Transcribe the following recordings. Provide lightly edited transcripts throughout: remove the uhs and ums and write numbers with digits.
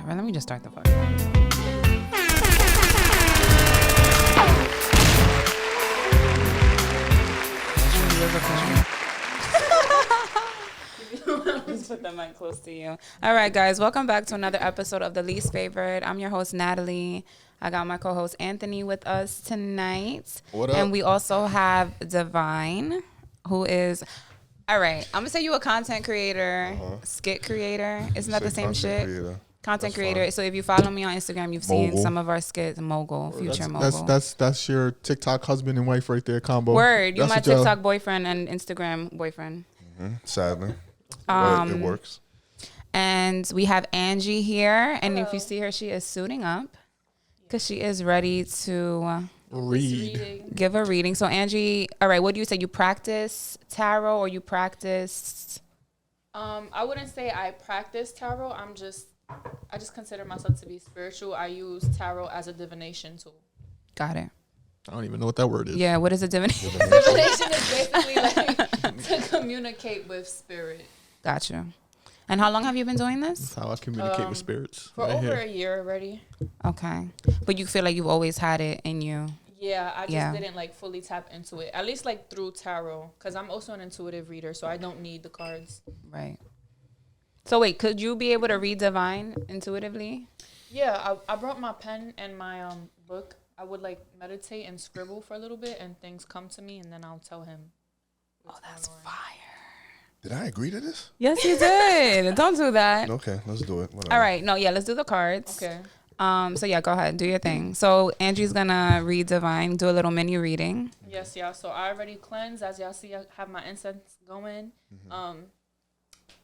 whatever. Let me just start the fuck. Let's put the mic close to you. All right, guys. Welcome back to another episode of The Least Favorite. I'm your host, Natalie. I got my co-host, Anthony, with us tonight. What up? And we also have Divine, who is... All right. I'm going to say you a content creator, skit creator. Isn't that the same shit? Creator. Content That's creator. fine. So if you follow me on Instagram, you've seen Mogul. some of our skits. Mogul, future mogul. That's your TikTok husband and wife right there combo. Word. You That's my what y'all- TikTok boyfriend and Instagram boyfriend. Sadly, but it works. And we have Angie here. And if you see her, she is suiting up because she is ready to Read. give a reading. So Angie, all right, what do you say? You practice tarot or you practice? I wouldn't say I practice tarot. I just consider myself to be spiritual. I use tarot as a divination tool. Got it. I don't even know what that word is. Yeah, what is a divination? Divination is basically like to communicate with spirit. Gotcha. And how long have you been doing this? That's how I communicate with spirits. For right over here. a year already. Okay. But you feel like you've always had it in you. Yeah, I just Yeah. didn't like fully tap into it. At least like through tarot. Because I'm also an intuitive reader, so I don't need the cards. Right. So wait, could you be able to read divine intuitively? Yeah, I brought my pen and my book. I would like meditate and scribble for a little bit and things come to me and then I'll tell him. Oh, that's fire. Did I agree to this? Yes, you did. Don't do that. Okay, let's do it. Whatever. All right. No, yeah, let's do the cards. Okay. So yeah, go ahead. Do your thing. So Angie's gonna read divine, do a little mini reading. Yes, y'all. So I already cleansed. As y'all see, I have my incense going.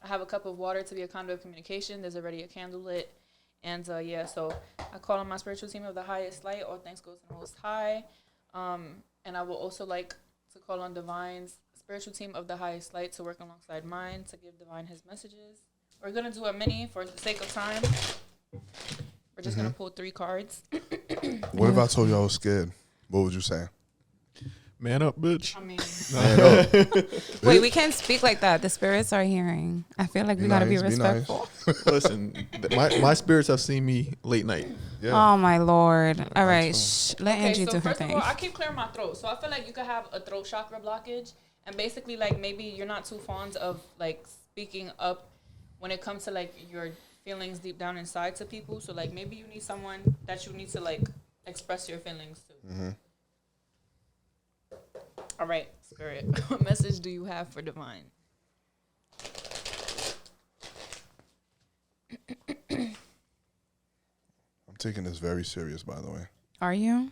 I have a cup of water to be a conduit of communication. There's already a candle lit. And yeah, so I call on my spiritual team of the highest light. All thanks goes to the Most High. And I will also like to call on Divine's spiritual team of the highest light to work alongside mine to give Divine his messages. We're going to do a mini for the sake of time. We're just going to pull 3 cards. What if I told you I was scared? What would you say? Man up, bitch. I mean, Man up. Wait, we can't speak like that. The spirits are hearing. I feel like we gotta be nice, be nice. respectful. Listen, my spirits have seen me late night. Yeah. Oh my lord! All right, That's let Angie so do her first thing. of all, I keep clearing my throat. So I feel like you could have a throat chakra blockage. And basically, like, maybe you're not too fond of, like, speaking up when it comes to, like, your feelings deep down inside to people. So, like, maybe you need someone that you need to, like, express your feelings to. All right, Spirit. What message do you have for Divine? I'm taking this very serious, by the way. Are you?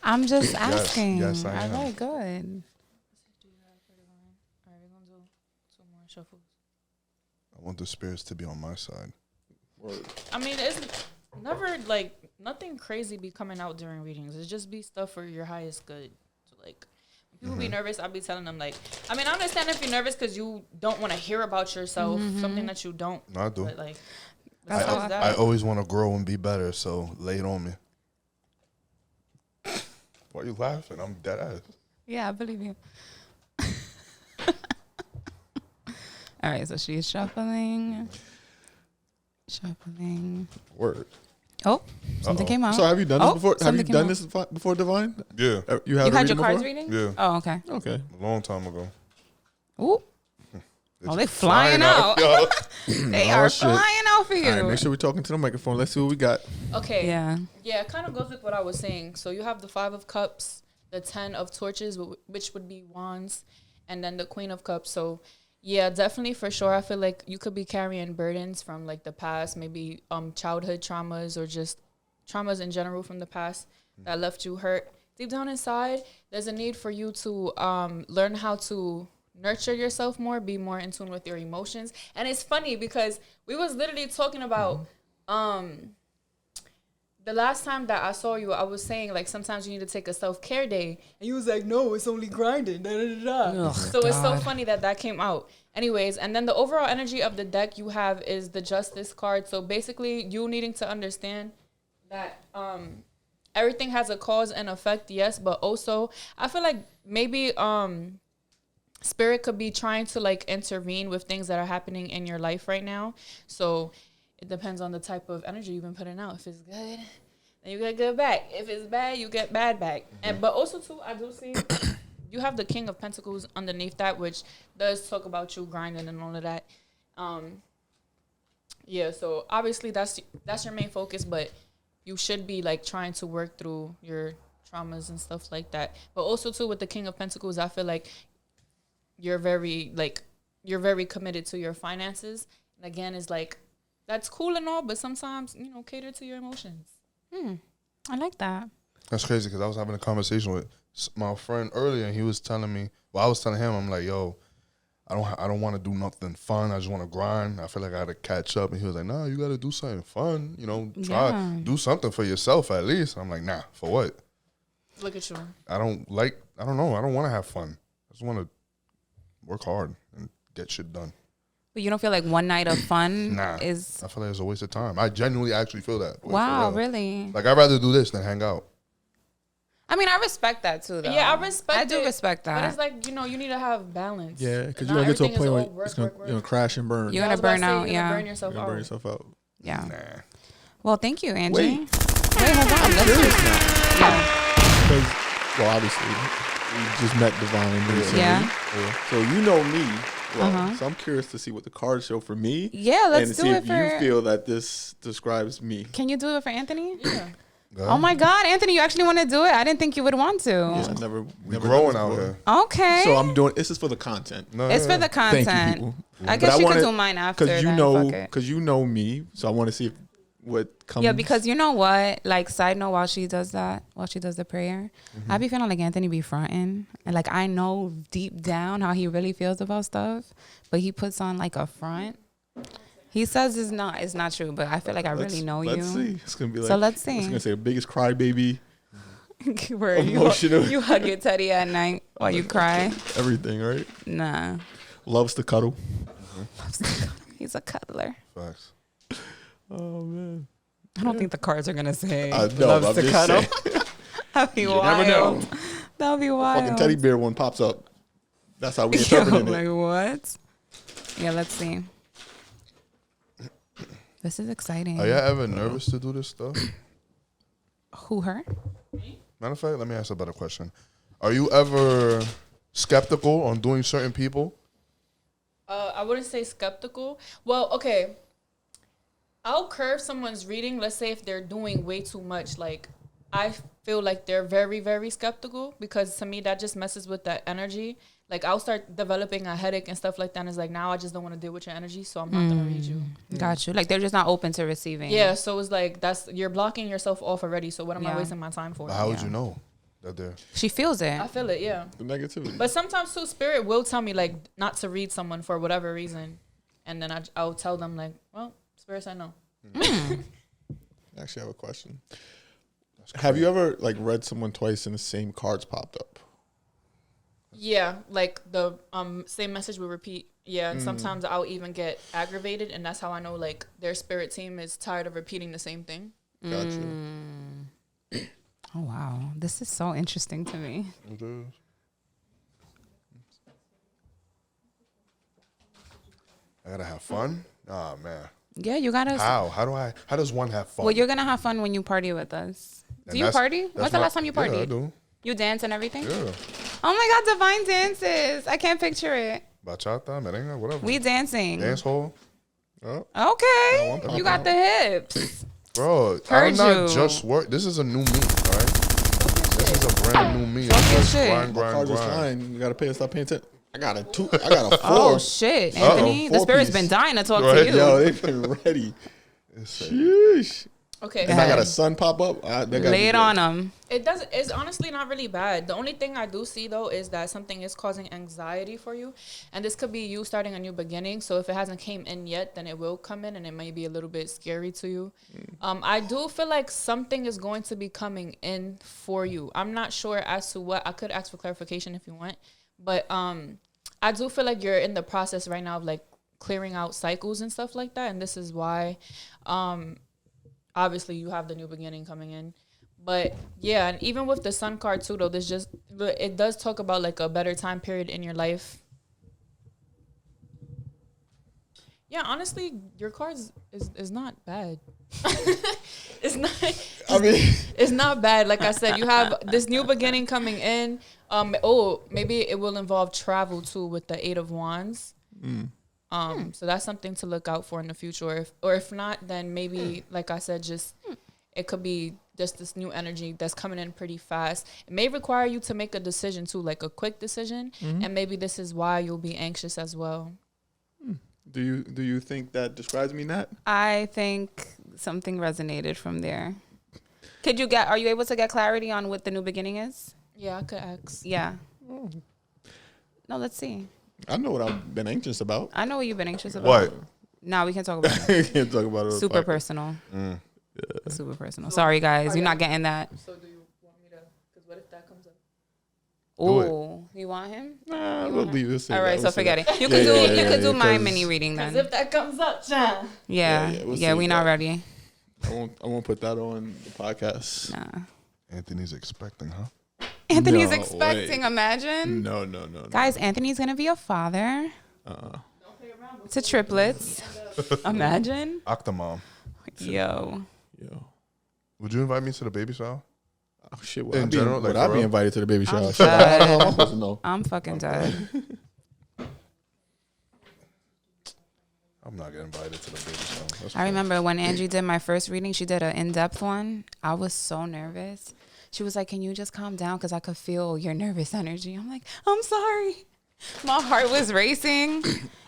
I'm just asking. yes, I am. All right, good. Do you have for Divine? All right, we're going to do 2 more shuffles. I want the spirits to be on my side. I mean, it's never, like, nothing crazy be coming out during readings. It's just be stuff for your highest good. So, like, when people be nervous, I'll be telling them, like, I mean, I understand if you're nervous because you don't want to hear about yourself, something that you don't. No, I do. But, like, That's how besides I that, I always want to grow and be better, so lay it on me. Why you laughing? I'm dead ass. Yeah, I believe you. All right, so she's shuffling. Word. Oh, something came out. So have you done this before? Have you something came done out. this before, Divine? Yeah. You have You a had your reading cards before? reading? Yeah. Oh, okay. Okay. A long time ago. Ooh. Oh, they flying out. Yo. They Oh, are shit. flying out for you. All right, make sure we're talking to the microphone. Let's see what we got. okay. Yeah. Yeah, it kind of goes with what I was saying. So you have the 5 of Cups, the 10 of Torches, which would be Wands, and then the Queen of Cups. So, yeah, definitely for sure. I feel like you could be carrying burdens from, like, the past, maybe childhood traumas or just traumas in general from the past that left you hurt. Deep down inside, there's a need for you to learn how to nurture yourself more, be more in tune with your emotions. And it's funny because we was literally talking about the last time that I saw you, I was saying, like, sometimes you need to take a self-care day. And you was like, no, it's only grinding. Da, da, da, da. Ugh, so it's so God. funny that came out. Anyways, and then the overall energy of the deck you have is the Justice card. So basically, you needing to understand that everything has a cause and effect, yes, but also I feel like maybe Spirit could be trying to, like, intervene with things that are happening in your life right now. So it depends on the type of energy you've been putting out. If it's good, then you get good back. If it's bad, you get bad back. And but also too, I do see you have the King of Pentacles underneath that, which does talk about you grinding and all of that. Yeah, so obviously that's your main focus, but you should be like trying to work through your traumas and stuff like that. But also too, with the King of Pentacles, I feel like you're very committed to your finances. And again, it's like, that's cool and all, but sometimes, cater to your emotions. I like that. That's crazy because I was having a conversation with my friend earlier, and he was telling me, I was telling him, I'm like, yo, I don't want to do nothing fun. I just want to grind. I feel like I got to catch up. And he was like, nah, you got to do something fun. Do something for yourself at least. I'm like, nah, for what? Look at you. I don't know. I don't want to have fun. I just want to work hard and get shit done. But you don't feel like one night of fun is... I feel like it's a waste of time. I genuinely actually feel that. Wow, really? Like, I'd rather do this than hang out. I mean, I respect that too, though. Yeah, I do respect that. But it's like, you need to have balance. Yeah, because you're going to get to a point where it's going to crash and burn. You're going to burn out, You're going to burn yourself out. Yeah. Nah. Well, thank you, Angie. Wait, hold on. I'm curious now. Yeah. Because, well, obviously, we just met Divine recently. Yeah. So you know me. Well, so I'm curious to see what the cards show for me. Yeah, let's and do see it if for... you feel that this describes me. Can you do it for Anthony? Yeah. Oh my God, Anthony, you actually want to do it? I didn't think you would want to. Yeah, I never growing out here. Okay. So I'm doing, this is for the content. No, It's for the content. Thank you, people. I guess you could do mine after. Because you know me, so I want to see if what comes. Yeah, because you know what? Like, side note, while she does the prayer, I be feeling like Anthony be fronting. And like, I know deep down how he really feels about stuff, but he puts on like a front. He says it's not true, but I feel like I really know you. Let's see. It's going to be like, so let's see. It's going to say the biggest crybaby. Where emotional. You hug your teddy at night while you cry. Everything, right? Nah. Loves to cuddle. He's a cuddler. Facts. Oh, man. I don't think the cards are going to say I know, loves I'm to just cuddle. saying. That'd be You wild. never know. That'd be wild. Fucking teddy bear one pops up. That's how we Yo, interpret it. like what? Yeah, let's see. This is exciting. Are y'all ever nervous to do this stuff? Who, her? Matter of fact, let me ask a better question. Are you ever skeptical on doing certain people? I wouldn't say skeptical. Well, okay. I'll curve someone's reading. Let's say if they're doing way too much. Like, I feel like they're very, very skeptical because to me that just messes with that energy. Like, I'll start developing a headache and stuff like that. And it's like, now I just don't want to deal with your energy, so I'm not going to read you. Got you. Like, they're just not open to receiving. Yeah, so it's like, you're blocking yourself off already, so what am I wasting my time for? But how would you know that they're... She feels it. I feel it, yeah. The negativity. But sometimes, too, spirit will tell me, like, not to read someone for whatever reason. And then I'll tell them, like, well, spirit said no. I actually have a question. Have you ever, like, read someone twice and the same cards popped up? Yeah, like the same message will repeat. Yeah, and sometimes I'll even get aggravated, and that's how I know like their spirit team is tired of repeating the same thing. Gotcha. Oh, wow. This is so interesting to me. It is. I gotta have fun? Oh, man. Yeah, you got to. How does one have fun? Well, you're going to have fun when you party with us. And Do you party? When's the last time you partied? Yeah, I do. You dance and everything? Yeah. Oh, my God, Divine dances. I can't picture it. Bachata, merengue, whatever. We dancing. Dance hall. Oh, Okay. You got the hips. Bro, Heard I'm not you. just work. This is a new me, all right? This is a brand new me. Talk I'm your just shit. grind, my grind, cards is grind. flying. You got to pay and stop paying attention. I got a 4. Oh, shit, Anthony. The Four spirit's piece. been dying to talk Right. to you. Yo, they've been ready. Sheesh. Okay, And I got a sun pop up. Lay it on them. It's honestly not really bad. The only thing I do see though is that something is causing anxiety for you, and this could be you starting a new beginning. So if it hasn't came in yet, then it will come in, and it may be a little bit scary to you. I do feel like something is going to be coming in for you. I'm not sure as to what. I could ask for clarification if you want, but I do feel like you're in the process right now of like clearing out cycles and stuff like that, and this is why. Obviously, you have the new beginning coming in. But, yeah, and even with the sun card, too, though, it does talk about, like, a better time period in your life. Yeah, honestly, your cards is not bad. It's not. I mean, It's not bad. Like I said, you have this new beginning coming in. Maybe it will involve travel too with the 8 of Wands. So that's something to look out for in the future. Or if not, then maybe, like I said, just it could be just this new energy that's coming in pretty fast. It may require you to make a decision too, like a quick decision, and maybe this is why you'll be anxious as well. do you think that describes me, Nat? I think something resonated from there. Are you able to get clarity on what the new beginning is? Yeah, I could ask. Yeah. No, let's see. I know what I've been anxious about. I know what you've been anxious about. What? No, we can talk about it. Can't talk about it. Super personal. Super personal. Sorry, guys. You're not getting that. So do you want me to? Because what if that comes up? Oh, you want him? Nah, we'll leave this. All right, so forget it. You Yeah, could do my 'cause- mini reading Because then. if that comes up, John. Yeah, we'll see we not that. ready. I won't put that on the podcast. Nah. Anthony's expecting, huh? Anthony's No expecting. way. Imagine, No. guys. Anthony's gonna be a father to triplets. Imagine, Octomom. yo. Would you invite me to the baby shower? Oh shit! In general, like, would I for be real? invited to the baby shower? I'm Shit, I don't know. dead. I'm supposed to know. I'm fucking dead. I'm not getting invited to the baby shower. That's I remember when Angie did my first reading. She did an in-depth one. I was so nervous. She was like, "Can you just calm down? Because I could feel your nervous energy." I'm like, "I'm sorry." My heart was racing.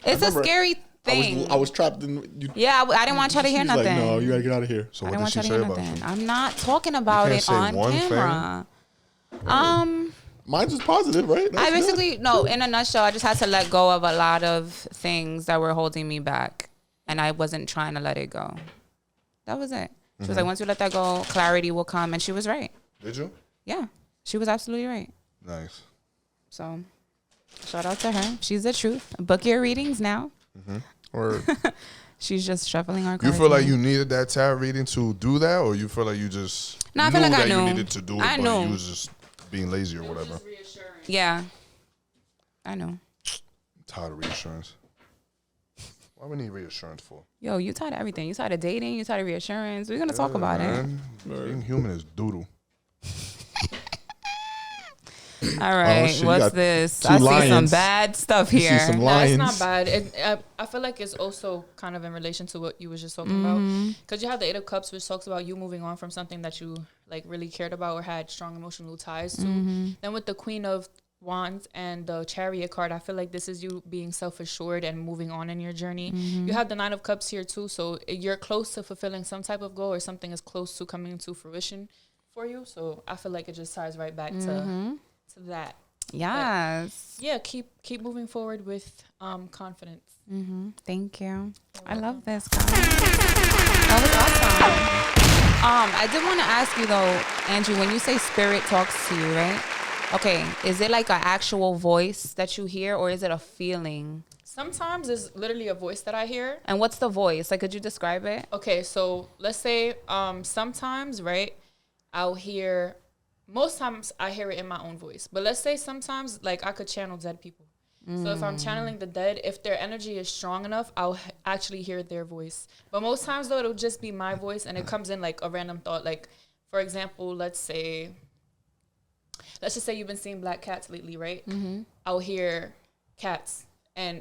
It's a remember scary thing. I was trapped in. Yeah, I didn't want y'all to hear She's nothing. Like, no, you gotta get out of here. So I what didn't did want she y'all to say hear about you? nothing. I'm not talking about can't it say on one thing? camera. Mine's just positive, right? That's I good. basically no. In a nutshell, I just had to let go of a lot of things that were holding me back, and I wasn't trying to let it go. That was it. She was like, "Once you let that go, clarity will come," and she was right. Did you? Yeah, she was absolutely right. Nice. So, shout out to her. She's the truth. Book your readings now. Or She's just shuffling our You cards. feel like now. you needed that tarot reading to do that, or you feel like you just No, I feel like I that you knew. needed to do it, I but knew. you was just being lazy or whatever? Yeah, I know. I'm tired of reassurance. Why we need reassurance for? Yo, you tired of everything. You tired of dating. You tired of reassurance. We're gonna talk about it. Being human is doodle. All right, shit, you what's got this? two I see some lions. bad stuff You see here. some No, lions. it's not bad. I feel like it's also kind of in relation to what you was just talking about. Because you have the 8 of Cups, which talks about you moving on from something that you like really cared about or had strong emotional ties to. Then with the Queen of Wands and the Chariot card, I feel like this is you being self-assured and moving on in your journey. You have the 9 of Cups here too, so you're close to fulfilling some type of goal or something is close to coming to fruition for you. So I feel like it just ties right back to that. Yes. Yeah, keep moving forward with confidence. Thank you. I love this, guys. That was awesome. I did want to ask you though, Angie, when you say spirit talks to you, right? Okay, is it like an actual voice that you hear, or is it a feeling? Sometimes it's literally a voice that I hear. And what's the voice? Like, could you describe it? Okay, so let's say sometimes, right, I'll hear, most times I hear it in my own voice. But let's say sometimes, like, I could channel dead people. So if I'm channeling the dead, if their energy is strong enough, I'll actually hear their voice. But most times, though, it'll just be my voice, and it comes in like a random thought. Like, for example, let's just say you've been seeing black cats lately, right? I'll hear cats.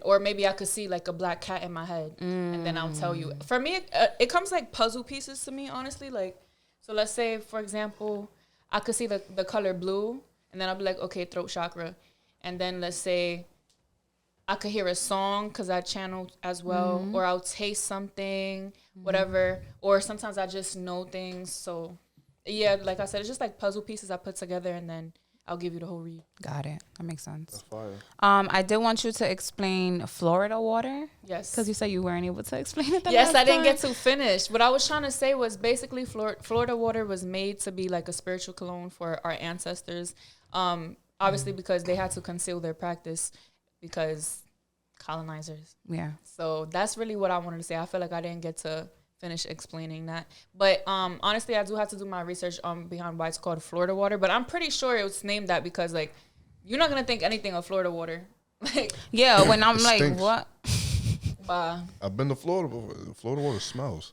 Or maybe I could see like a black cat in my head, and then I'll tell you. For me, it comes like puzzle pieces to me, honestly. Like, so let's say, for example, I could see the color blue, and then I'll be like, okay, throat chakra. And then let's say I could hear a song because I channeled as well, or I'll taste something, whatever. Or sometimes I just know things. So, yeah, like I said, it's just like puzzle pieces I put together, and then I'll give you the whole read. Got it. That makes sense. That's fire. I did want you to explain Florida water. Yes. Because you said you weren't able to explain it. Yes, I didn't get to finish. What I was trying to say was basically Florida water was made to be like a spiritual cologne for our ancestors. Obviously, because they had to conceal their practice because colonizers. Yeah. So that's really what I wanted to say. I feel like I didn't get to finish explaining that. But honestly, I do have to do my research behind why it's called Florida water. But I'm pretty sure it was named that because, like, you're not going to think anything of Florida water. Like, Yeah, when I'm It like, stinks. what? Bye. I've been to Florida before. Florida water smells.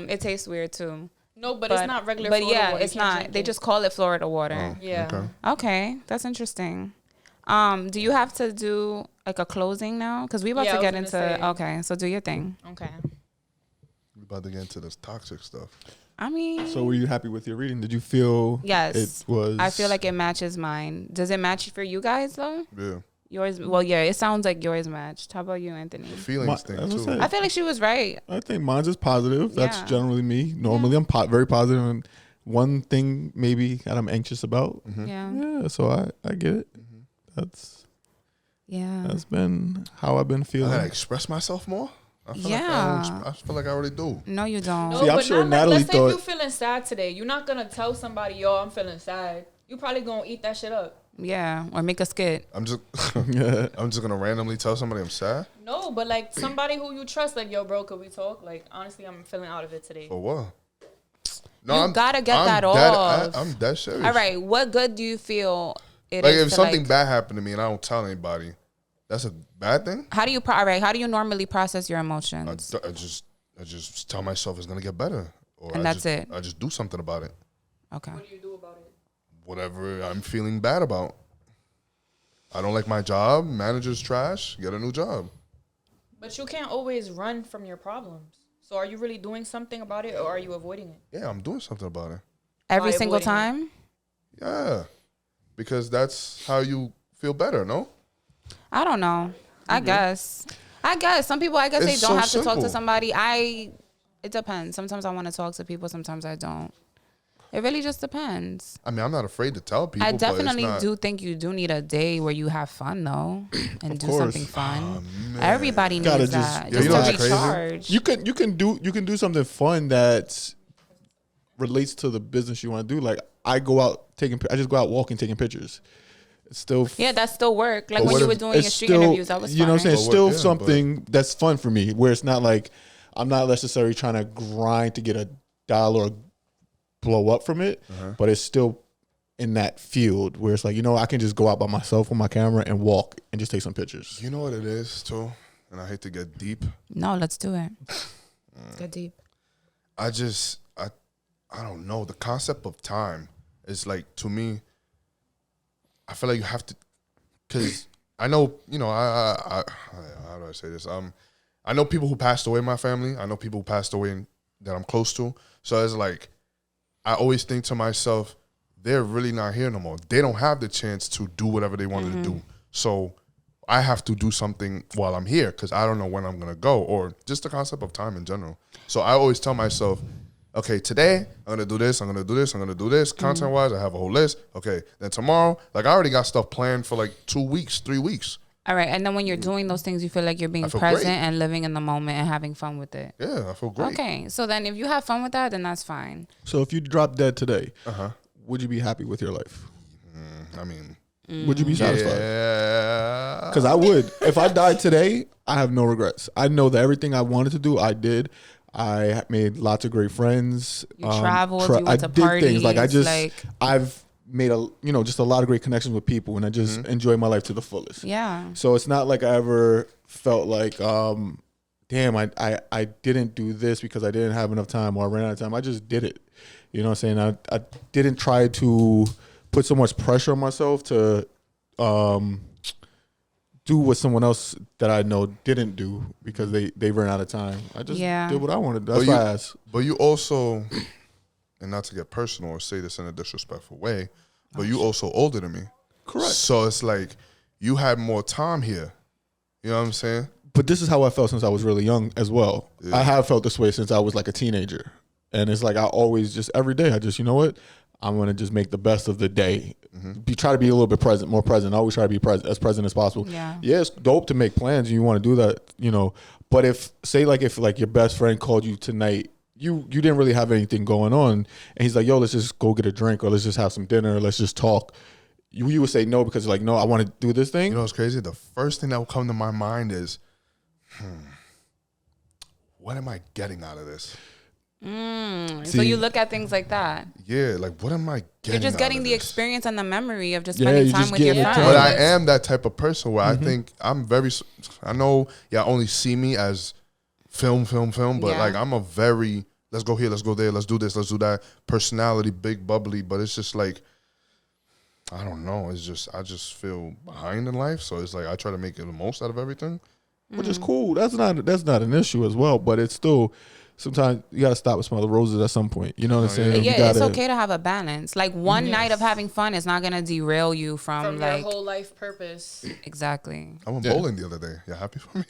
It tastes weird too. No, but it's not regular But Florida yeah, water. it's not. They just call it Florida water. Oh, Yeah. Okay. Okay, that's interesting. Do you have to do like a closing now? Because we about Yeah, to I was get gonna into. say. Okay, so do your thing. Okay. We're about to get into this toxic stuff. I mean, So were you happy with your reading? Did you feel yes. it was? I feel like it matches mine. Does it match for you guys though? Yeah. Yours, well, yeah. It sounds like yours matched. How about you, Anthony? The feelings thing as I too. said, I feel like she was right. I think mine's is positive. That's Yeah. generally me. Normally, I'm very positive. And one thing maybe that I'm anxious about. Yeah, Yeah, so I get it. That's been how I've been I feeling. gotta express myself more. I feel Yeah. Like I feel like I already do. No, you don't. No, See, I'm but sure not Natalie like, let's say thought- if you feeling sad today, you're not gonna tell somebody, yo, I'm feeling sad. You probably gonna eat that shit up. Yeah, or make a skit. I'm just Yeah. I'm just gonna randomly tell somebody I'm sad. No, but like somebody who you trust, like, yo, bro, could we talk? Like, honestly, I'm feeling out of it today. For what? You gotta get that dead, off. I'm dead serious. All right, what good do you feel it Like is if to, something like, bad happened to me and I don't tell anybody, that's a bad thing. How do you all right? How do you normally process your emotions? I just tell myself it's gonna get better, or And that's it. I just do something about it. Okay. What do you do about it? Whatever I'm feeling bad about. I don't like my job. Manager's trash. Get a new job. But you can't always run from your problems. So are you really doing something about it, or are you avoiding it? Yeah, I'm doing something about it. Every Why single avoiding time? Yeah, because that's how you feel better. No. I don't know. I guess some people. I guess It's they don't so have to talk to simple. somebody. It depends. Sometimes I want to talk to people. Sometimes I don't. It really just depends. I mean, I'm not afraid to tell people. I but it's definitely not- do think you do need a day where you have fun though, and do course. something fun. man. Everybody Gotta needs just- that Yeah, you know to what's crazy? recharge. You can do something fun that relates to the business you want to do. Like I just go out walking, taking pictures. It's still Yeah, that's still work. Like But when what you if were doing your it's street still, interviews, that was fun. you know what I'm saying? right? It's But still what- yeah, something that's fun for me. Where it's not like I'm not necessarily trying to grind to get a dollar or blow up from it, but it's still in that field where it's like, you know, I can just go out by myself with my camera and walk and just take some pictures. You know what it is too, and I hate to get deep. No, let's do it. Get deep. I don't know. The concept of time is like, to me, I feel like you have to, because I know, you know, I how do I say this? I know people who passed away in my family. I know people who passed away that I'm close to. So it's like, I always think to myself, they're really not here no more. They don't have the chance to do whatever they wanted to do. So I have to do something while I'm here because I don't know when I'm going to go, or just the concept of time in general. So I always tell myself, okay, today I'm going to do this, I'm going to do this, I'm going to do this. Content-wise, I have a whole list. Okay, then tomorrow, like I already got stuff planned for like 2 weeks, 3 weeks. All right, and then when you're doing those things, you feel like you're being I feel present great. and living in the moment and having fun with it. Yeah, I feel great. Okay, so then if you have fun with that, then that's fine. So if you drop dead today, Uh-huh. would you be happy with your life? I mean, Would you be satisfied? yeah. Because I would. If I died today, I have no regrets. I know that everything I wanted to do, I did. I made lots of great friends. You traveled, you went to things. Like parties, I've made just a lot of great connections with people, and I just enjoy my life to the fullest. Yeah. So it's not like I ever felt like, damn, I didn't do this because I didn't have enough time or I ran out of time. I just did it. You know what I'm saying? I didn't try to put so much pressure on myself to do what someone else that I know didn't do because they ran out of time. I just did what I wanted. That's why I asked. But you also, and not to get personal or say this in a disrespectful way, but you also older than me. Correct. So it's like you had more time here. You know what I'm saying? But this is how I felt since I was really young as well. Yeah. I have felt this way since I was like a teenager. And it's like I always just every day I just, you know what? I'm going to just make the best of the day. Try to be a little bit more present. I always try to be as present as possible. Yeah. Yeah, it's dope to make plans and you want to do that, you know. But if your best friend called you tonight, you didn't really have anything going on, and he's like, yo, let's just go get a drink or let's just have some dinner, or let's just talk. You would say no because you're like, no, I want to do this thing. You know what's crazy? The first thing that will come to my mind is, what am I getting out of this? So you look at things like that. Yeah, like what am I getting? You're just out getting of the this? experience and the memory of just Yeah, spending you time just with your get the friends. But I am that type of person where I think I'm very. I know y'all only see me as film, but Yeah. like I'm a very let's go here, let's go there, let's do this, let's do that. Personality, big bubbly, but it's just like I don't know. It's just I just feel behind in life, so it's like I try to make it the most out of everything. which is cool. That's not an issue as well, but it's still sometimes you gotta stop and smell the roses at some point. You know what I'm saying? Yeah, You gotta, it's okay to have a balance. Like one night of having fun is not gonna derail you from your like whole life purpose. exactly. I went bowling the other day. You happy for me?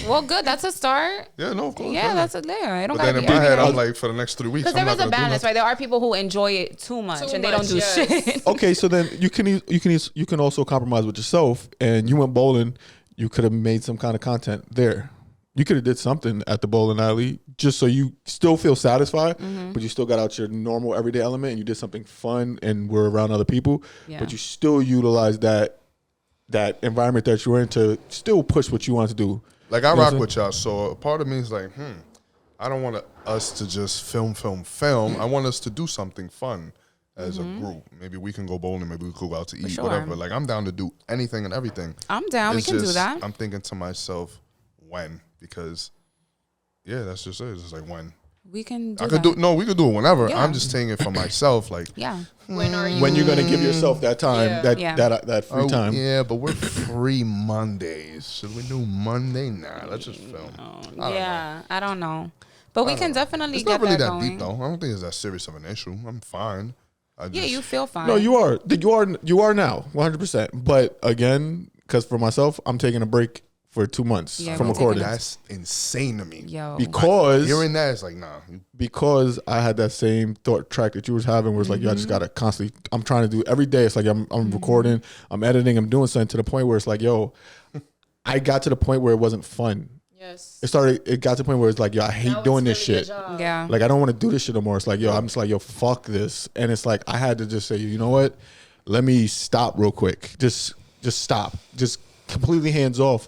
Well, good. That's a start. Yeah, no, of course. Yeah, that's a there. It don't But gotta then be in my every head, night. I'm like, for the next 3 weeks, Because I'm there not is a gonna do balance, nothing. right? There are people who enjoy it too much and they don't do shit. okay, so then you can also compromise with yourself, and you went bowling. You could have made some kind of content there. You could have did something at the bowling alley just so you still feel satisfied, but you still got out your normal everyday element and you did something fun and were around other people, but you still utilize that environment that you're in to still push what you want to do. Like I You know what rock I'm with y'all, so a part of me is like, I don't want us to just film. I want us to do something fun as a group. Maybe we can go bowling, maybe we could go out to eat, sure. whatever. Like I'm down to do anything and everything. I'm down. It's We can do just, that. I'm thinking to myself, when? Because, yeah, that's just it. It's just like when. We can do I could that. we could do it whenever. Yeah. I'm just saying it for myself. Like, Yeah. When are you? When you're gonna give yourself that time, Yeah. that free time. yeah, but we're free Mondays. Should we do Monday? Nah, let's just film. I don't know. But we can definitely It's get not really that that going. deep though. I don't think it's that serious of an issue. I'm fine. Yeah, you feel fine. No, you are now 100%. But again, because for myself, I'm taking a break for 2 months Yeah, from we're taking recording That's insane to me. Yo. because Hearing that, it's like, nah. because I had that same thought track that you was having, where it's like, yo, I just gotta constantly. I'm trying to do every day. It's like I'm recording, I'm editing, I'm doing something to the point where it's like, yo, I got to the point where it wasn't fun. Yes. It got to the point where it's like, yo, I hate Now it's doing this really your shit. job. Yeah. Like I don't want to do this shit no more. It's like, yo, I'm just like, yo, fuck this. And it's like I had to just say, you know what? Let me stop real quick. Just stop. Just completely hands off,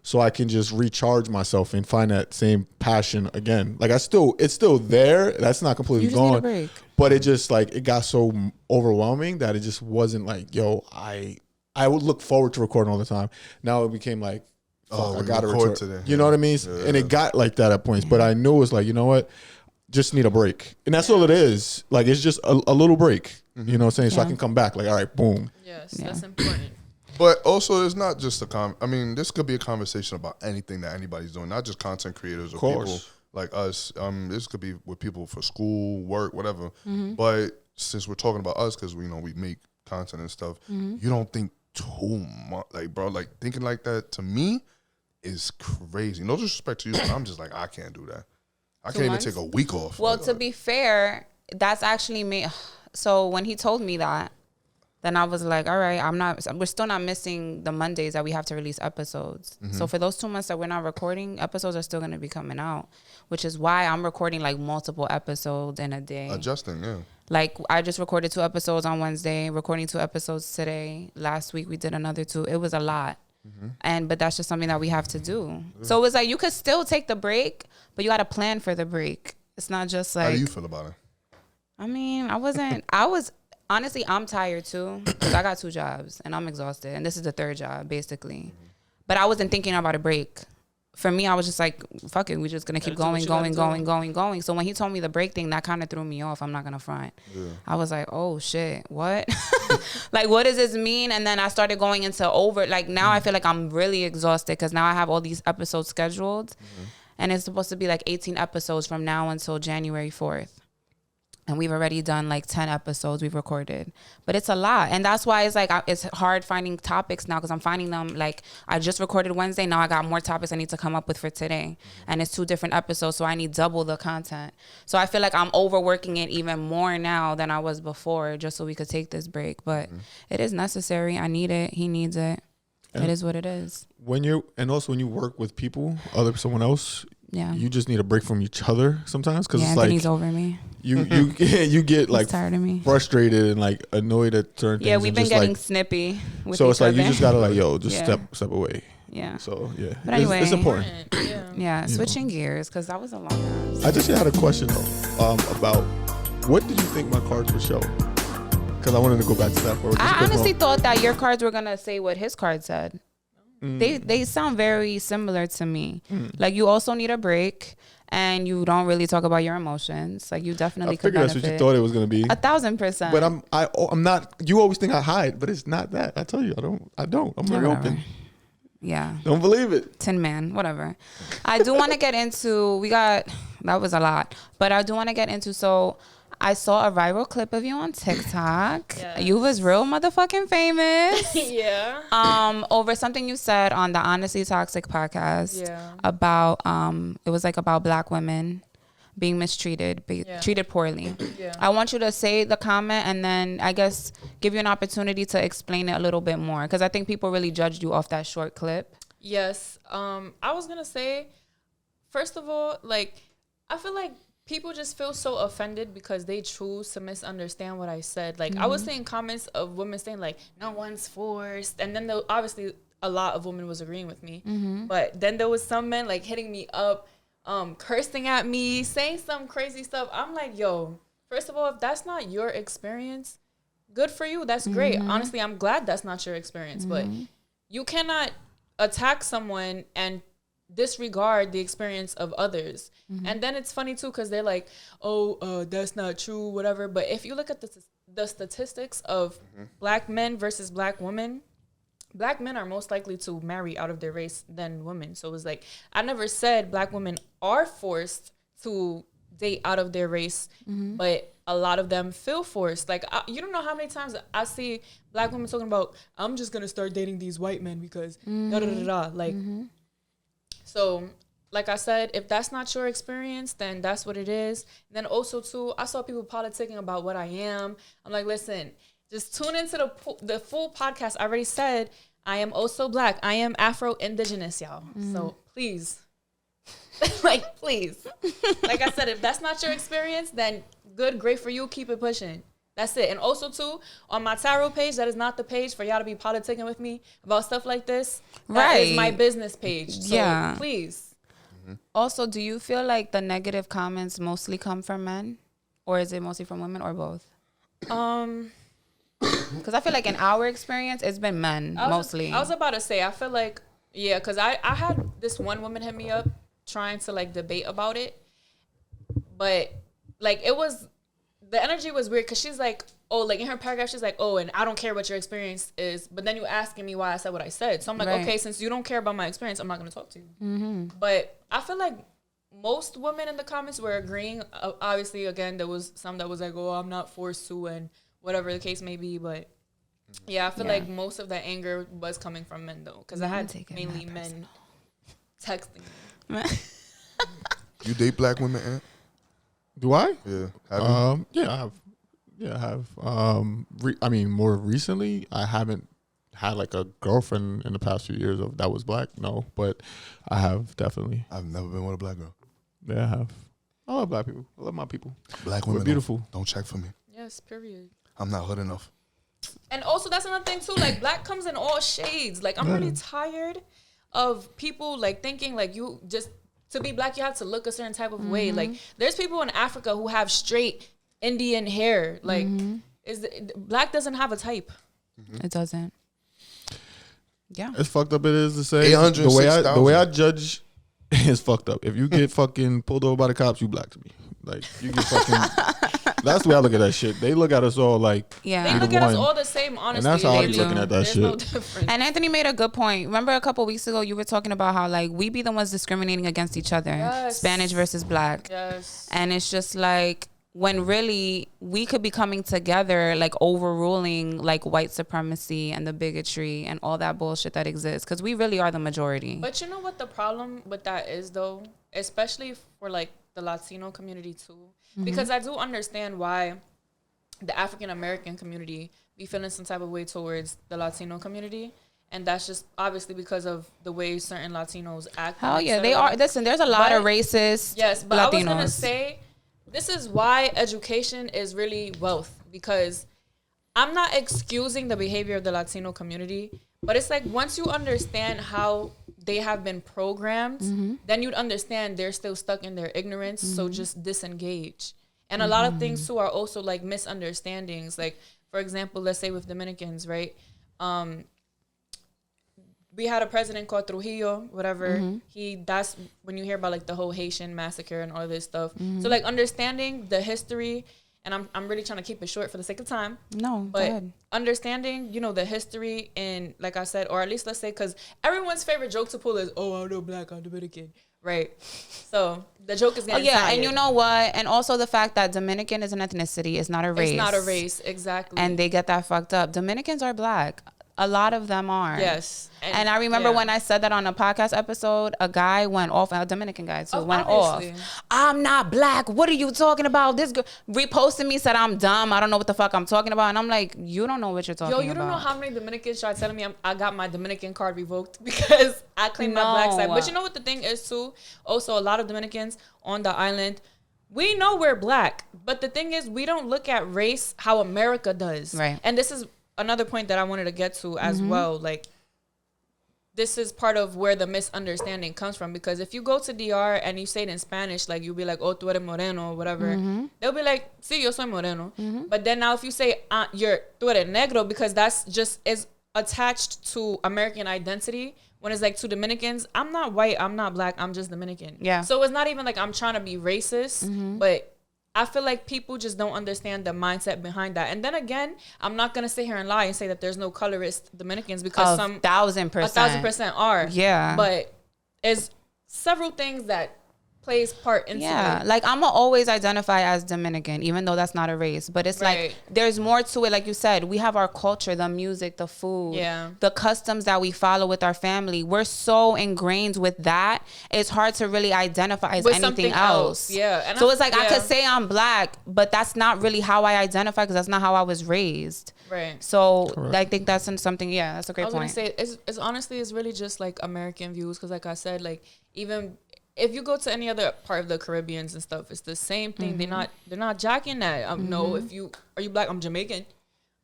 so I can just recharge myself and find that same passion again. Like it's still there. That's not completely You just need a gone. break. But it just like it got so overwhelming that it just wasn't like, yo, I would look forward to recording all the time. Now it became like, fuck, I we gotta record record today. You know what I mean? And it got like that at points. But I knew it was like, you know what? Just need a break. And that's all it is. Like it's just a little break. You know what I'm saying? So I Yeah. can come back. Like, all right, boom. Yes, Yeah. that's important. But also, it's not just I mean, this could be a conversation about anything that anybody's doing, not just content creators or people course. like us. This could be with people for school, work, whatever. Mm-hmm. But since we're talking about us, because we make content and stuff, Mm-hmm. you don't think too much, like bro, like thinking like that to me is crazy. No disrespect to you, but I'm just like I can't do that. I can't even months? take a week off. Well, Like, to be fair, that's actually me. So when he told me that, then I was like, all right, we're still not missing the Mondays that we have to release episodes. So for those 2 months that we're not recording, episodes are still going to be coming out, which is why I'm recording like multiple episodes in a day. adjusting, yeah. Like I just recorded 2 episodes on Wednesday, recording 2 episodes today. Last week we did another 2. It was a lot. But that's just something that we have to do. So it's like you could still take the break, but you got to plan for the break. It's not just like How do you feel about it? I mean, honestly, I'm tired too because I got 2 jobs and I'm exhausted. And this is the 3rd job, basically. But I wasn't thinking about a break. For me, I was just like, fuck it. We're just going to keep do what going, you going, gotta do. going, going, going. So when he told me the break thing, that kind of threw me off. I'm not going to front. I was like, oh, shit, what? Like, what does this mean? And then I started going into like, now I feel like I'm really exhausted because now I have all these episodes scheduled. And it's supposed to be like 18 episodes from now until January 4th. And we've already done like 10 episodes we've recorded. But it's a lot. And that's why it's like it's hard finding topics now because I'm finding them like I just recorded Wednesday. Now I got more topics I need to come up with for today. And it's 2 different episodes. So I need double the content. So I feel like I'm overworking it even more now than I was before just so we could take this break. But it is necessary. I need it. He needs it. It is what it is. Also when you work with people, someone else, Yeah. you just need a break from each other sometimes because Yeah, it's Anthony's like over me. you get like He's tired of me. frustrated and like annoyed at certain things. Yeah, we've and been just, getting like, snippy with so each it's like other. you just gotta like, yo, just Yeah. step away. Yeah. So yeah, But anyway. it's important. Yeah. Yeah, switching gears because that was a long ass. I just had a question though, about what did you think my cards would show? Because I wanted to go back to that for just I quick honestly moment. thought that your cards were gonna say what his card said. They sound very similar to me. Like you also need a break, and you don't really talk about your emotions. Like you definitely I could figured that's benefit. what you thought it was gonna be. 1,000%. But I'm not. You always think I hide, but it's not that. I tell you, I don't. I'm very Whatever. open. Yeah. Don't believe it. Tin Man, whatever. I do want to get into, that was a lot, but I do want to get into, so I saw a viral clip of you on TikTok. Yes. You was real motherfucking famous. Yeah. Over something you said on the Honestly Toxic podcast. Yeah. About, it was like about black women being mistreated, treated poorly. Yeah. I want you to say the comment and then I guess give you an opportunity to explain it a little bit more because I think people really judged you off that short clip. Yes. I was gonna say, first of all, like, I feel like people just feel so offended because they choose to misunderstand what I said. Like, I was seeing comments of women saying, like, no one's forced. And then obviously a lot of women was agreeing with me. But then there was some men, like, hitting me up, cursing at me, saying some crazy stuff. I'm like, yo, first of all, if that's not your experience, good for you. That's great. Honestly, I'm glad that's not your experience. But you cannot attack someone and disregard the experience of others. And then it's funny too because they're like, oh, that's not true, whatever. But if you look at the statistics of black men versus black women, black men are most likely to marry out of their race than women. So it's like, I never said black women are forced to date out of their race, but a lot of them feel forced. Like, you don't know how many times I see black women talking about, I'm just going to start dating these white men because da-da-da-da. Like, so, like I said, if that's not your experience, then that's what it is. And then also, too, I saw people politicking about what I am. I'm like, listen, just tune into the full podcast. I already said I am also black. I am Afro-Indigenous, y'all. So, please. Like, please. Like I said, if that's not your experience, then good, great for you. Keep it pushing. That's it. And also, too, on my tarot page, that is not the page for y'all to be politicking with me about stuff like this. That is my business page. So, please. Also, do you feel like the negative comments mostly come from men? Or is it mostly from women or both? Because I feel like in our experience, it's been men mostly. I was about to say, I feel like, yeah, because I had this one woman hit me up trying to, like, debate about it. But, like, the energy was weird because she's like, oh, like in her paragraph, she's like, oh, and I don't care what your experience is. But then you asking me why I said what I said. So I'm like, okay, since you don't care about my experience, I'm not going to talk to you. But I feel like most women in the comments were agreeing. Obviously, again, there was some that was like, oh, I'm not forced to and whatever the case may be. But yeah, I feel like most of that anger was coming from men, though. Because I had mainly men texting me. You date black women, Aunt? Do I? Yeah. Have you? Yeah, I have. Yeah, I have. I mean, more recently, I haven't had like a girlfriend in the past few years that was black. No, but I have definitely. I've never been with a black girl. Yeah, I have. I love black people. I love my people. Black women, we're beautiful. Don't check for me. Yes, period. I'm not hood enough. And also, that's another thing too. Like, black comes in all shades. Like, I'm really tired of people like thinking like you just to be black you have to look a certain type of way. Like, there's people in Africa who have straight Indian hair. Like, black doesn't have a type. It doesn't. Yeah, As fucked up it is to say, 806,000. the way I judge is fucked up. If you get fucking pulled over by the cops, you black to me. Like, you get fucking. That's the way I look at that shit. They look at us all like They look at us all the same, honestly. And that's how I be do. looking at that There's shit. no difference. and Anthony made a good point. Remember a couple weeks ago, you were talking about how like we be the ones discriminating against each other, Spanish versus black, and it's just like when really we could be coming together, like overruling like white supremacy and the bigotry and all that bullshit that exists, because we really are the majority. But you know what the problem with that is, though, especially for like the Latino community too, because I do understand why the African American community be feeling some type of way towards the Latino community. And that's just obviously because of the way certain Latinos act. Hell yeah, they are. Listen, there's a lot of racist but Latinos. I was going to say, this is why education is really wealth. Because I'm not excusing the behavior of the Latino community, But it's like once you understand how they have been programmed, then you'd understand they're still stuck in their ignorance. So just disengage. And a lot of things too are also like misunderstandings. Like, for example, let's say with Dominicans, right? We had a president called Trujillo, whatever. That's when you hear about like the whole Haitian massacre and all this stuff. So like understanding the history, and I'm really trying to keep it short for the sake of time. No, but go ahead. Understanding, you know, the history and like I said, or at least let's say, because everyone's favorite joke to pull is, oh, I'm no black, I'm Dominican, right? So the joke is getting tired. And you know what? And also the fact that Dominican is an ethnicity, it's not a race. It's not a race, exactly. And they get that fucked up. Dominicans are black. A lot of them are. Yes. And I remember when I said that on a podcast episode, a guy went off, a Dominican guy too, went obviously. off. I'm not black. What are you talking about? This girl reposted me, said I'm dumb. I don't know what the fuck I'm talking about. And I'm like, you don't know what you're talking about. Yo, you don't know how many Dominicans tried telling me I got my Dominican card revoked because I claimed my black side. But you know what the thing is too? Also, a lot of Dominicans on the island, we know we're black. But the thing is, we don't look at race how America does. Right. And this is another point that I wanted to get to as well. Like, this is part of where the misunderstanding comes from, because if you go to DR and you say it in Spanish, like you'll be like, oh, tú eres moreno or whatever, they'll be like, sí, yo soy moreno. But then now if you say tú eres negro, because that's just is attached to American identity, when it's like to Dominicans, I'm not white, I'm not black, I'm just Dominican. Yeah. So it's not even like I'm trying to be racist, but I feel like people just don't understand the mindset behind that. And then again, I'm not going to sit here and lie and say that there's no colorist Dominicans, because 1,000% are. Yeah. But it's several things that plays part into it. Like I'm gonna always identify as Dominican, even though that's not a race. But it's like there's more to it. Like you said, we have our culture, the music, the food, the customs that we follow with our family. We're so ingrained with that. It's hard to really identify as with anything else. Yeah. And so it's like I could say I'm black, but that's not really how I identify, because that's not how I was raised. Right. So I think that's something. Yeah, that's a great point. I was gonna say it's honestly it's really just like American views, because like I said, like even if you go to any other part of the Caribbeans and stuff, it's the same thing. They're not jacking that. No, are you black? I'm Jamaican.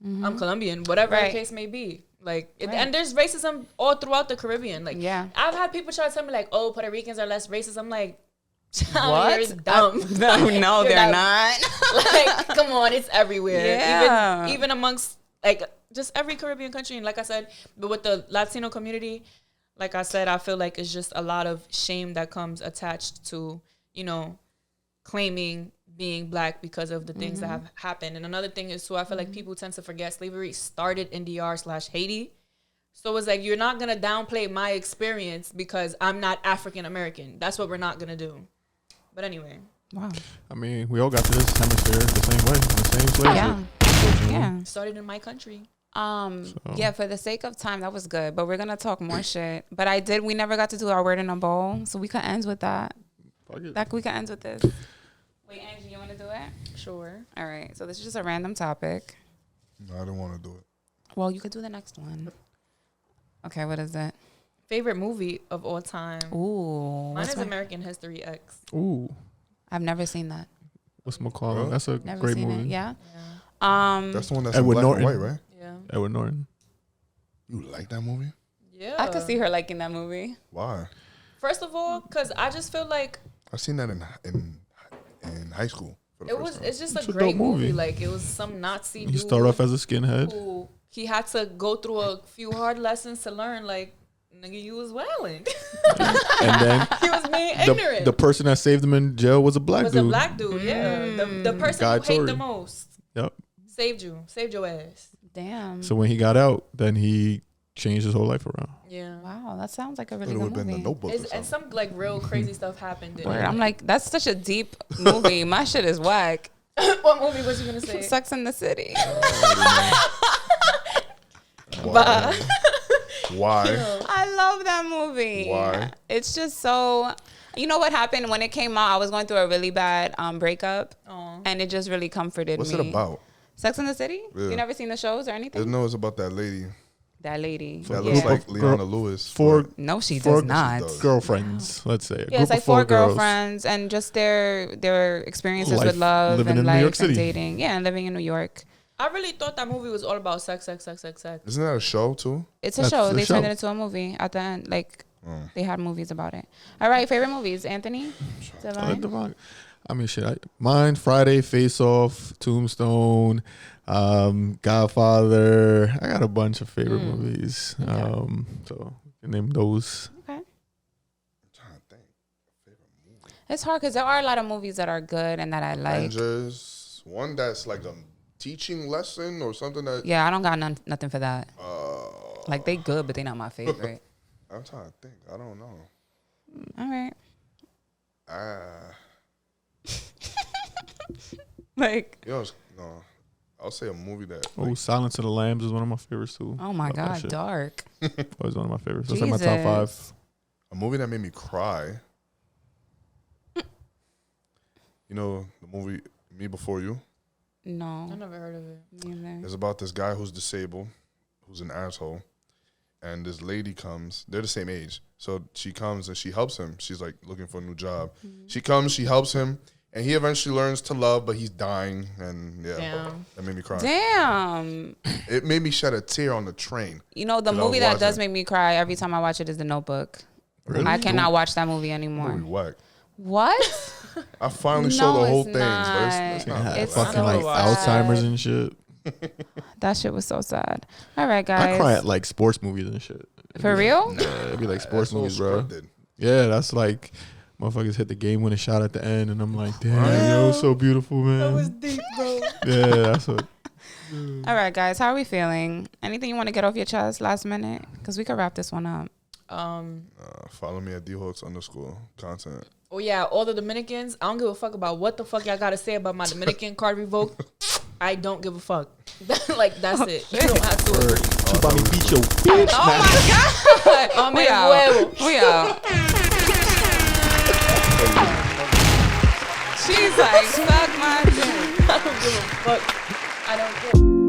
I'm Colombian. Whatever the case may be. Like, and there's racism all throughout the Caribbean. Like, I've had people try to tell me like, oh, Puerto Ricans are less racist. I'm like, what? You're dumb. No, they're not. Like, come on, it's everywhere. Yeah. Even amongst like just every Caribbean country. And like I said, but with the Latino community, like I said, I feel like it's just a lot of shame that comes attached to, you know, claiming being black because of the things that have happened. And another thing is too, I feel like people tend to forget slavery started in DR/Haiti. So it's like, you're not going to downplay my experience because I'm not African American. That's what we're not going to do. But anyway. Wow. I mean, we all got to this hemisphere the same way, the same slave ship. Yeah. Started in my country. Yeah, for the sake of time, that was good, but we're gonna talk more shit. But we never got to do our word in a bowl, so we could end with that. Like we could end with this. Wait, Angie, you want to do it? Sure. All right, so this is just a random topic. No, I didn't want to do it. Well, you could do the next one. Okay, what is it? Favorite movie of all time. Ooh, mine is American History X. Ooh, I've never seen that. what's McCall? That's a Never great seen movie. It. Yeah. That's the one that's Edward in black Norton. and white, right? Yeah. Edward Norton. You like that movie? Yeah. I could see her liking that movie. Why? First of all, because I just feel like I seen that in high school. it's just It's a a great dope movie. Like, it was some Nazi You dude start off as a skinhead. who he had to go through a few hard lessons to learn, like, nigga, you was wilding. And then He was being ignorant. the person that saved him in jail was a black dude. a black dude, yeah. The person Guy who hated Tori. the most Yep. saved your ass. Damn. So when he got out, then he changed his whole life around. Yeah. Wow, that sounds like a It really would good have been the movie. Notebook. Or And something. some like real crazy stuff happened. in Word. it. I'm like, that's such a deep movie. My shit is whack. What movie was you gonna say? Sex in the City. Why? Why? I love that movie. Why? It's just so. You know what happened when it came out? I was going through a really bad breakup, and it just really comforted What's me. it about? Sex in the City? Yeah. You never seen the shows or anything? No, it's about that lady That lady. that Yeah. looks like Leona Lewis. Four No, she four- does not. She does. girlfriends, let's say. Yeah, it's like four girlfriends and just their experiences with love Living and in New life York and City. dating. Yeah, and living in New York. I really thought that movie was all about sex. Isn't that a show too? It's a That's show. the They show. turned it into a movie at the end. Like they had movies about it. All right, favorite movies, Anthony. Divine? I mean, shit. Mine, Friday, Face Off, Tombstone, Godfather. I got a bunch of favorite movies. Okay. So you can name those. Okay. I'm trying to think. Favorite movie. It's hard because there are a lot of movies that are good and that I like. Avengers. One that's like a teaching lesson or something that. Yeah, I don't got nothing for that. Like they good, but they not my favorite. I'm trying to think. I don't know. All right. No. I'll say a movie that. Oh, Silence of the Lambs is one of my favorites too. Oh my Love that God, shit. dark. Always one of my favorites. That's like my top 5. A movie that made me cry. You know the movie Me Before You? No. I never heard of it. Neither. It's about this guy who's disabled, who's an asshole, and this lady comes. They're the same age, so she comes and she helps him. She's like looking for a new job. She comes, she helps him, and he eventually learns to love, but he's dying, and Damn. that made me cry. Damn. It made me shed a tear on the train. You know, the 'Cause I was movie that does watching. make me cry every time I watch it is The Notebook. Really? I cannot watch that movie anymore. Movie whack. What? I finally No, saw the whole it's thing, but it's not. not. It's bad. Fucking so like sad. Alzheimer's and shit. That shit was so sad. All right, guys. I cry at like sports movies and shit. For real? Yeah, it'd be like sports That's all movies, bro. scripted. Yeah, that's like motherfuckers hit the game winning shot at the end, and I'm like, damn, yo, so beautiful, man. That was deep, bro. Yeah, that's what. All right, guys. How are we feeling? Anything you want to get off your chest last minute? Because we could wrap this one up. Follow me at dhawks_content. Oh yeah, all the Dominicans. I don't give a fuck about what the fuck y'all gotta say about my Dominican card revoked. I don't give a fuck. Like that's it. You don't have to agree. Chupami bicho, bitch. Oh my God. Me We out. huevo. We out. She's like, suck my dick. I don't give a fuck. I don't care.